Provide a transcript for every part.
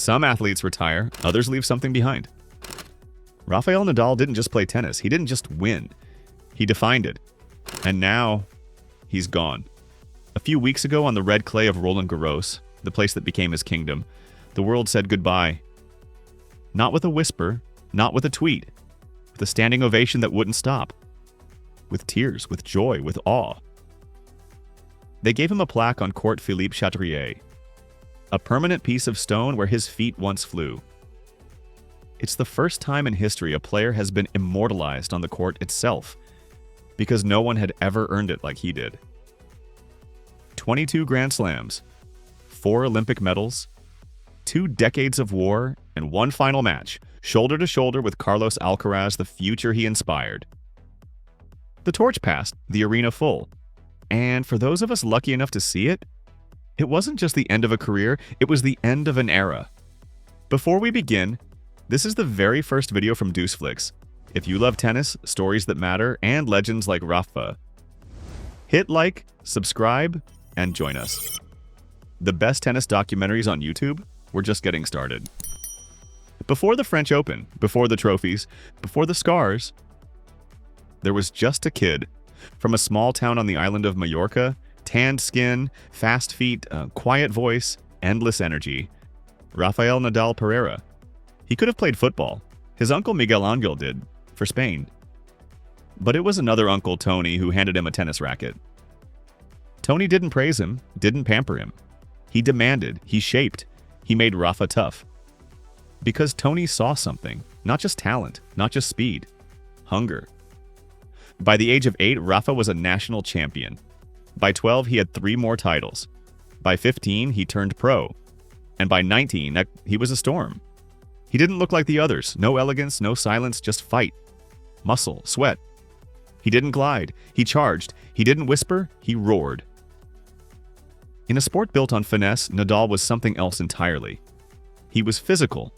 Some athletes retire, others leave something behind. Rafael Nadal didn't just play tennis, he didn't just win. He defined it. And now, he's gone. A few weeks ago on the red clay of Roland Garros, the place that became his kingdom, the world said goodbye. Not with a whisper, not with a tweet, with a standing ovation that wouldn't stop. With tears, with joy, with awe. They gave him a plaque on Court Philippe Chatrier, a permanent piece of stone where his feet once flew. It's the first time in history a player has been immortalized on the court itself, because no one had ever earned it like he did. 22 Grand Slams, 4 Olympic medals, 2 decades of war, and 1 final match, shoulder to shoulder with Carlos Alcaraz, the future he inspired. The torch passed, the arena full. And for those of us lucky enough to see it, it wasn't just the end of a career, it was the end of an era. Before we begin, this is the very first video from DeuceFlix. If you love tennis, stories that matter, and legends like Rafa, hit like, subscribe, and join us. The best tennis documentaries on YouTube, we're just getting started. Before the French Open, before the trophies, before the scars, there was just a kid from a small town on the island of Majorca, tanned skin, fast feet, quiet voice, endless energy. Rafael Nadal Pereira. He could have played football. His uncle Miguel Angel did, for Spain. But it was another uncle, Tony, who handed him a tennis racket. Tony didn't praise him, didn't pamper him. He demanded, he shaped, he made Rafa tough. Because Tony saw something, not just talent, not just speed, hunger. By the age of 8, Rafa was a national champion. By 12, he had 3 more titles. By 15, he turned pro. And by 19, he was a storm. He didn't look like the others. No elegance, no silence, just fight. Muscle, sweat. He didn't glide. He charged. He didn't whisper. He roared. In a sport built on finesse, Nadal was something else entirely. He was physical.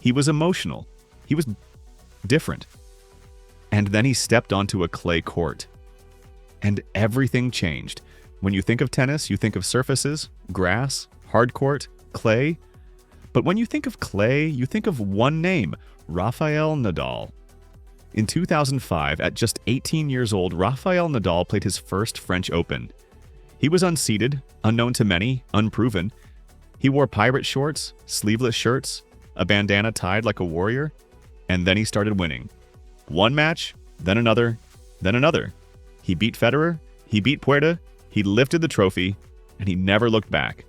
He was emotional. He was different. And then he stepped onto a clay court. And everything changed. When you think of tennis, you think of surfaces, grass, hard court, clay. But when you think of clay, you think of one name, Rafael Nadal. In 2005, at just 18 years old, Rafael Nadal played his first French Open. He was unseeded, unknown to many, unproven. He wore pirate shorts, sleeveless shirts, a bandana tied like a warrior, and then he started winning. One match, then another, then another. He beat Federer, he beat Puerta, he lifted the trophy, and he never looked back.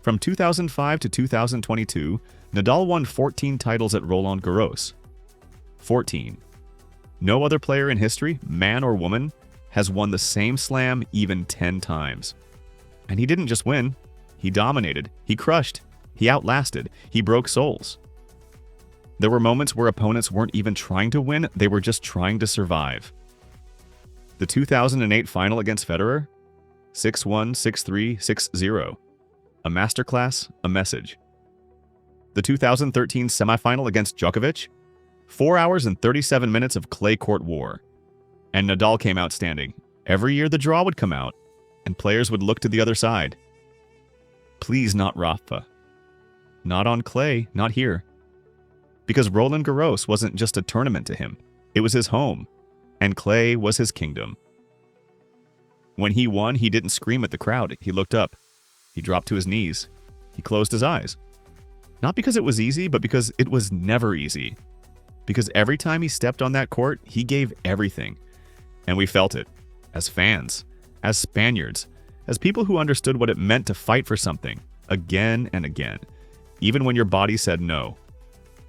From 2005 to 2022, Nadal won 14 titles at Roland Garros. 14. No other player in history, man or woman, has won the same slam even 10 times. And he didn't just win, he dominated, he crushed, he outlasted, he broke souls. There were moments where opponents weren't even trying to win, they were just trying to survive. The 2008 final against Federer? 6-1, 6-3, 6-0. A masterclass, a message. The 2013 semifinal against Djokovic? 4 hours and 37 minutes of clay court war. And Nadal came out standing. Every year the draw would come out, and players would look to the other side. Please not Rafa. Not on clay, not here. Because Roland Garros wasn't just a tournament to him. It was his home, and clay was his kingdom. When he won, he didn't scream at the crowd. He looked up. He dropped to his knees. He closed his eyes. Not because it was easy, but because it was never easy. Because every time he stepped on that court, he gave everything. And we felt it. As fans, as Spaniards, as people who understood what it meant to fight for something, again and again, even when your body said no.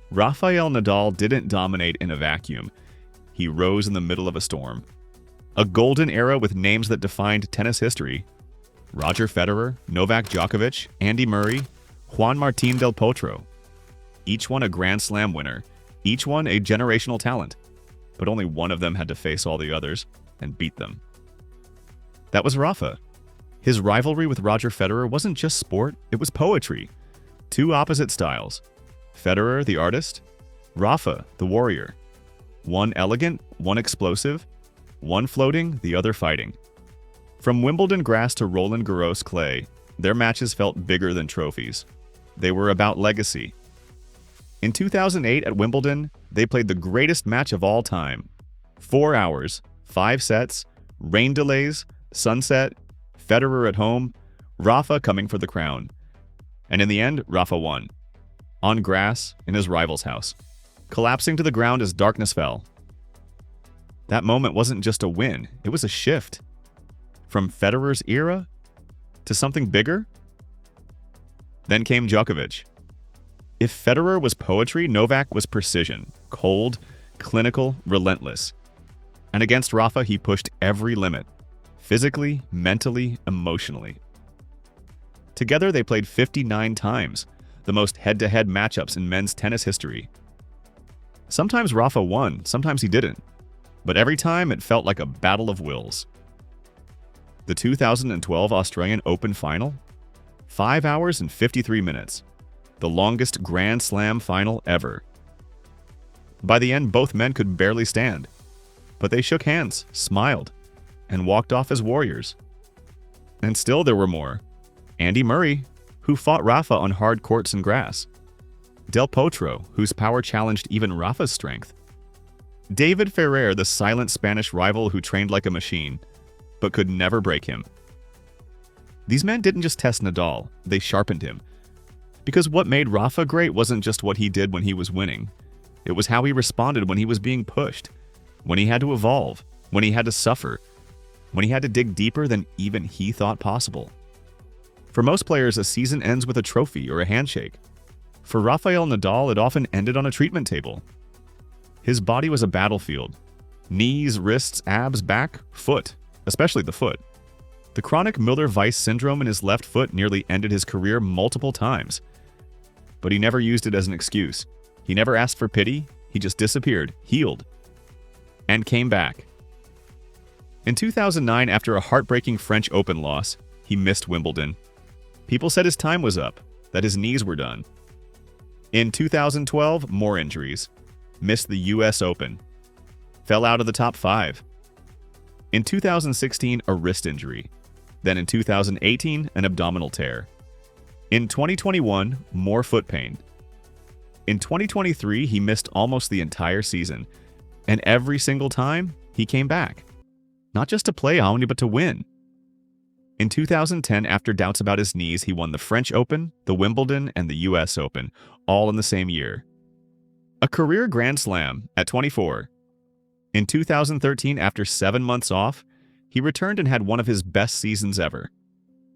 Rafael Nadal didn't dominate in a vacuum. He rose in the middle of a storm. A golden era with names that defined tennis history. Roger Federer, Novak Djokovic, Andy Murray, Juan Martín del Potro. Each one a Grand Slam winner, each one a generational talent, but only one of them had to face all the others and beat them. That was Rafa. His rivalry with Roger Federer wasn't just sport, it was poetry. 2 opposite styles. Federer, the artist, Rafa, the warrior. One elegant, one explosive, one floating, the other fighting. From Wimbledon grass to Roland Garros clay, their matches felt bigger than trophies. They were about legacy. In 2008 at Wimbledon, they played the greatest match of all time. 4 hours, 5 sets, rain delays, sunset, Federer at home, Rafa coming for the crown. And in the end, Rafa won. On grass, in his rival's house, collapsing to the ground as darkness fell. That moment wasn't just a win, it was a shift. From Federer's era to something bigger. Then came Djokovic. If Federer was poetry, Novak was precision, cold, clinical, relentless. And against Rafa, he pushed every limit, physically, mentally, emotionally. Together, they played 59 times, the most head-to-head matchups in men's tennis history. Sometimes Rafa won, sometimes he didn't, but every time it felt like a battle of wills. The 2012 Australian Open final? 5 hours and 53 minutes. The longest Grand Slam final ever. By the end, both men could barely stand, but they shook hands, smiled, and walked off as warriors. And still there were more. Andy Murray, who fought Rafa on hard courts and grass. Del Potro, whose power challenged even Rafa's strength. David Ferrer, the silent Spanish rival who trained like a machine, but could never break him. These men didn't just test Nadal, they sharpened him. Because what made Rafa great wasn't just what he did when he was winning. It was how he responded when he was being pushed, when he had to evolve, when he had to suffer, when he had to dig deeper than even he thought possible. For most players, a season ends with a trophy or a handshake. For Rafael Nadal, it often ended on a treatment table. His body was a battlefield. Knees, wrists, abs, back, foot, especially the foot. The chronic Müller-Weiss syndrome in his left foot nearly ended his career multiple times. But he never used it as an excuse. He never asked for pity, he just disappeared, healed, and came back. In 2009, after a heartbreaking French Open loss, he missed Wimbledon. People said his time was up, that his knees were done. In 2012, more injuries. Missed the US Open. Fell out of the top 5. In 2016, a wrist injury. Then in 2018, an abdominal tear. In 2021, more foot pain. In 2023, he missed almost the entire season. And every single time, he came back. Not just to play only, but to win. In 2010, after doubts about his knees, he won the French Open, the Wimbledon, and the US Open, all in the same year. A career Grand Slam at 24. In 2013, after 7 months off, he returned and had one of his best seasons ever.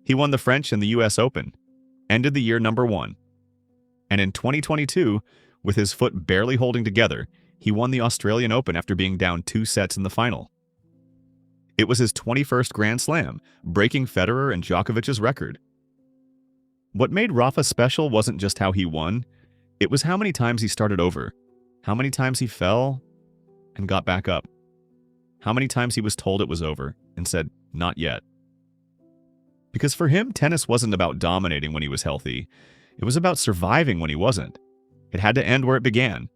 He won the French and the US Open, ended the year number 1. And in 2022, with his foot barely holding together, he won the Australian Open after being down 2 sets in the final. It was his 21st Grand Slam, breaking Federer and Djokovic's record. What made Rafa special wasn't just how he won, it was how many times he started over, how many times he fell and got back up, how many times he was told it was over and said, not yet. Because for him, tennis wasn't about dominating when he was healthy. It was about surviving when he wasn't. It had to end where it began.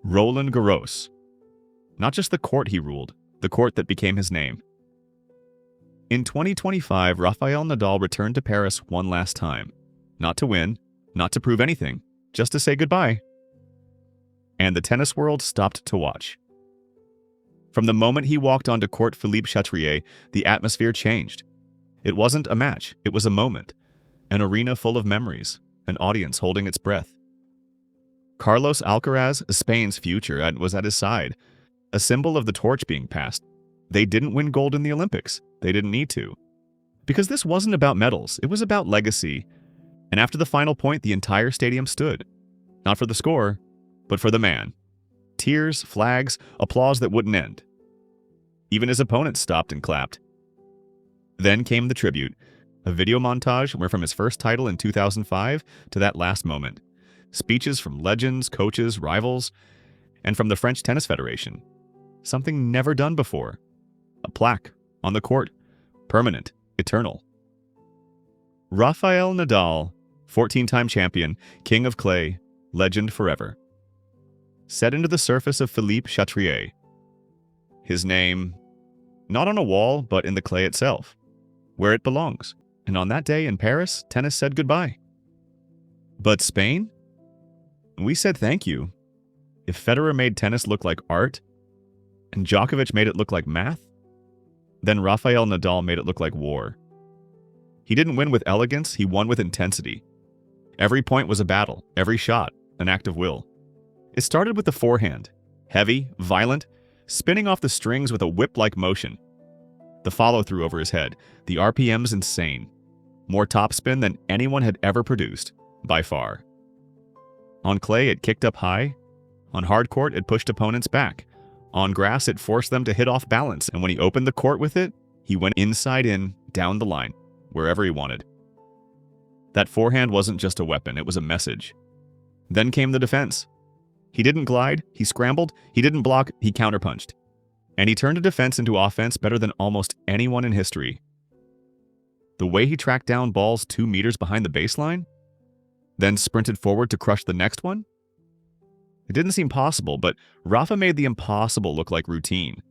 Roland Garros. Not just the court he ruled, the court that became his name. In 2025, Rafael Nadal returned to Paris one last time. Not to win, not to prove anything, just to say goodbye. And the tennis world stopped to watch. From the moment he walked onto court Philippe Chatrier, the atmosphere changed. It wasn't a match, it was a moment. An arena full of memories, an audience holding its breath. Carlos Alcaraz, Spain's future, was at his side, a symbol of the torch being passed. They didn't win gold in the Olympics. They didn't need to. Because this wasn't about medals, it was about legacy. And after the final point, the entire stadium stood. Not for the score, but for the man. Tears, flags, applause that wouldn't end. Even his opponents stopped and clapped. Then came the tribute, a video montage where from his first title in 2005 to that last moment. Speeches from legends, coaches, rivals, and from the French Tennis Federation. Something never done before. A plaque on the court, permanent, eternal. Rafael Nadal, 14-time champion, king of clay, legend forever. Set into the surface of Philippe Chatrier. His name, not on a wall, but in the clay itself, where it belongs. And on that day in Paris, tennis said goodbye. But Spain? We said thank you. If Federer made tennis look like art, and Djokovic made it look like math, then Rafael Nadal made it look like war. He didn't win with elegance, he won with intensity. Every point was a battle, every shot an act of will. It started with the forehand, heavy, violent, spinning off the strings with a whip-like motion. The follow-through over his head, the RPMs insane. More topspin than anyone had ever produced, by far. On clay, it kicked up high. On hard court, it pushed opponents back. On grass, it forced them to hit off balance, and when he opened the court with it, he went inside in, down the line, wherever he wanted. That forehand wasn't just a weapon, it was a message. Then came the defense. He didn't glide, he scrambled, he didn't block, he counterpunched. And he turned a defense into offense better than almost anyone in history. The way he tracked down balls 2 meters behind the baseline, then sprinted forward to crush the next one? It didn't seem possible, but Rafa made the impossible look like routine.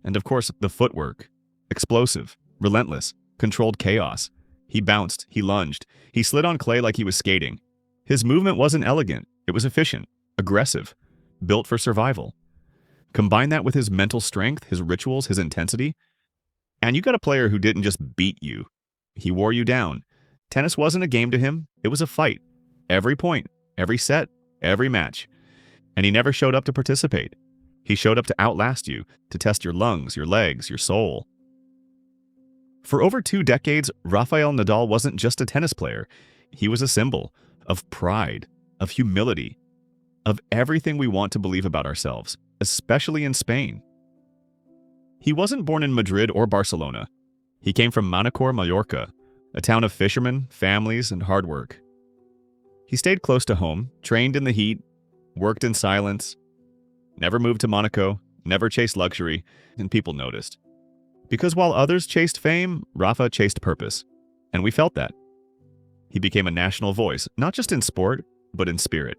And of course, the footwork. Explosive, relentless, controlled chaos. He bounced, he lunged, he slid on clay like he was skating. His movement wasn't elegant, it was efficient, aggressive, built for survival. Combine that with his mental strength, his rituals, his intensity, and you got a player who didn't just beat you. He wore you down. Tennis wasn't a game to him, it was a fight. Every point, every set, every match. And he never showed up to participate. He showed up to outlast you, to test your lungs, your legs, your soul. For over 2 decades, Rafael Nadal wasn't just a tennis player. He was a symbol of pride, of humility, of everything we want to believe about ourselves, especially in Spain. He wasn't born in Madrid or Barcelona. He came from Manacor, Mallorca, a town of fishermen, families, and hard work. He stayed close to home, trained in the heat, worked in silence, never moved to Monaco, never chased luxury, and people noticed. Because while others chased fame, Rafa chased purpose, and we felt that. He became a national voice, not just in sport, but in spirit.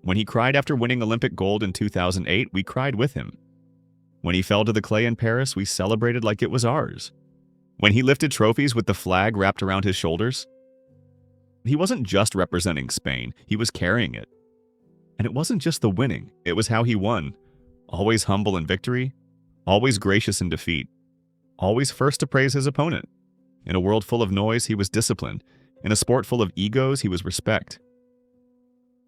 When he cried after winning Olympic gold in 2008, we cried with him. When he fell to the clay in Paris, we celebrated like it was ours. When he lifted trophies with the flag wrapped around his shoulders, he wasn't just representing Spain, he was carrying it. And it wasn't just the winning, it was how he won. Always humble in victory, always gracious in defeat, always first to praise his opponent. In a world full of noise, he was disciplined. In a sport full of egos, he was respect.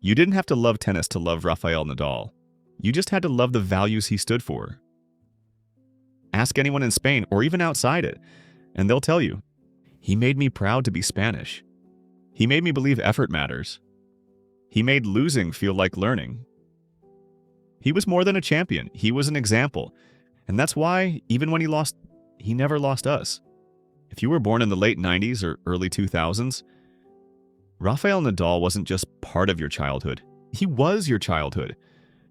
You didn't have to love tennis to love Rafael Nadal. You just had to love the values he stood for. Ask anyone in Spain, or even outside it, and they'll tell you, he made me proud to be Spanish. He made me believe effort matters. He made losing feel like learning. He was more than a champion, he was an example. And that's why, even when he lost, he never lost us. If you were born in the late 90s or early 2000s, Rafael Nadal wasn't just part of your childhood. He was your childhood.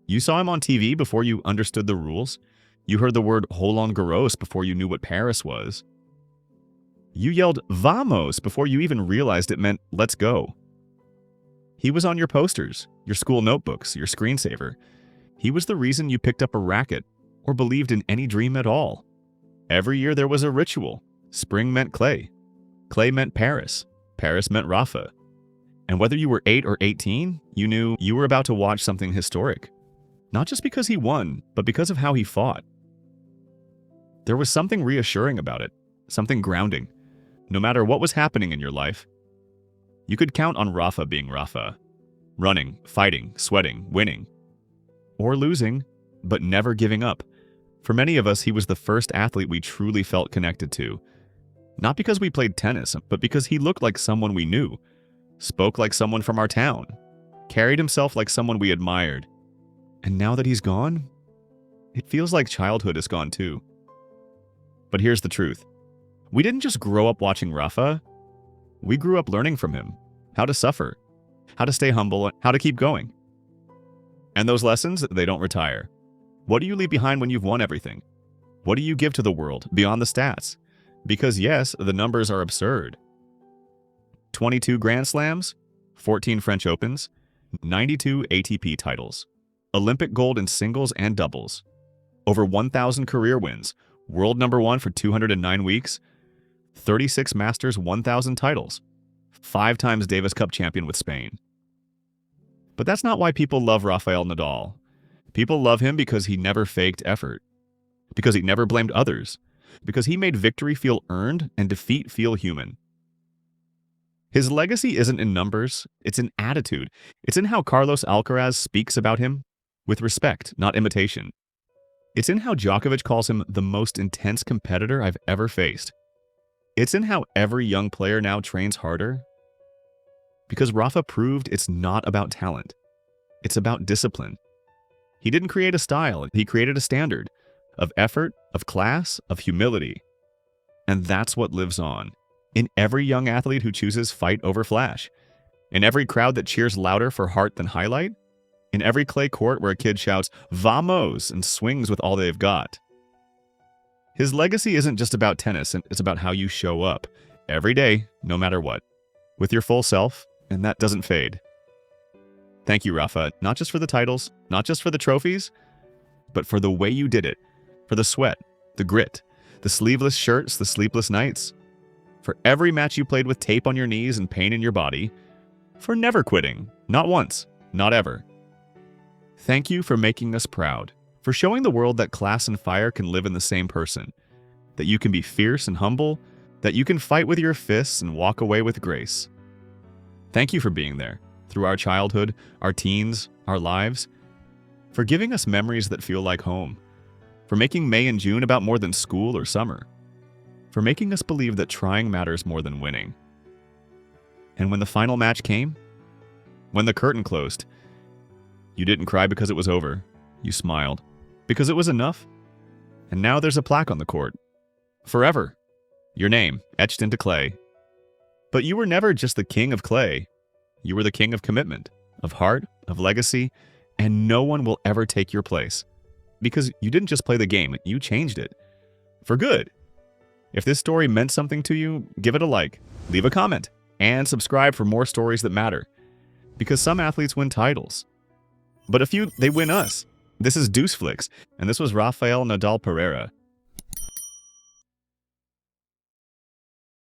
You saw him on TV before you understood the rules. You heard the word Roland Garros before you knew what Paris was. You yelled Vamos before you even realized it meant let's go. He was on your posters, your school notebooks, your screensaver. He was the reason you picked up a racket or believed in any dream at all. Every year there was a ritual. Spring meant clay. Clay meant Paris. Paris meant Rafa. And whether you were 8 or 18, you knew you were about to watch something historic. Not just because he won, but because of how he fought. There was something reassuring about it, something grounding. No matter what was happening in your life, you could count on Rafa being Rafa. Running, fighting, sweating, winning. Or losing, but never giving up. For many of us, he was the first athlete we truly felt connected to. Not because we played tennis, but because he looked like someone we knew, spoke like someone from our town, carried himself like someone we admired. And now that he's gone, it feels like childhood is gone too. But here's the truth. We didn't just grow up watching Rafa. We grew up learning from him how to suffer, how to stay humble, how to keep going. And those lessons, they don't retire. What do you leave behind when you've won everything? What do you give to the world beyond the stats? Because yes, the numbers are absurd. 22 Grand Slams, 14 French Opens, 92 ATP titles, Olympic gold in singles and doubles, over 1,000 career wins, world number 1 for 209 weeks, 36 Masters 1,000 titles, 5 times Davis Cup champion with Spain. But that's not why people love Rafael Nadal. People love him because he never faked effort, because he never blamed others, because he made victory feel earned and defeat feel human. His legacy isn't in numbers, it's in attitude. It's in how Carlos Alcaraz speaks about him with respect, not imitation. It's in how Djokovic calls him the most intense competitor I've ever faced. It's in how every young player now trains harder. Because Rafa proved it's not about talent. It's about discipline. He didn't create a style, he created a standard of effort, of class, of humility. And that's what lives on in every young athlete who chooses fight over flash, in every crowd that cheers louder for heart than highlight, in every clay court where a kid shouts, "Vamos!" and swings with all they've got. His legacy isn't just about tennis, it's about how you show up every day, no matter what, with your full self, and that doesn't fade. Thank you, Rafa, not just for the titles, not just for the trophies, but for the way you did it, for the sweat, the grit, the sleeveless shirts, the sleepless nights, for every match you played with tape on your knees and pain in your body, for never quitting, not once, not ever. Thank you for making us proud, for showing the world that class and fire can live in the same person, that you can be fierce and humble, that you can fight with your fists and walk away with grace. Thank you for being there, through our childhood, our teens, our lives, for giving us memories that feel like home, for making May and June about more than school or summer, for making us believe that trying matters more than winning. And when the final match came, when the curtain closed, you didn't cry because it was over. You smiled because it was enough. And now there's a plaque on the court. Forever. Your name etched into clay. But you were never just the king of clay. You were the king of commitment, of heart, of legacy, and no one will ever take your place. Because you didn't just play the game, you changed it. For good. If this story meant something to you, give it a like, leave a comment, and subscribe for more stories that matter. Because some athletes win titles. But a few, they win us. This is DeuceFlix, and this was Rafael Nadal Pereira.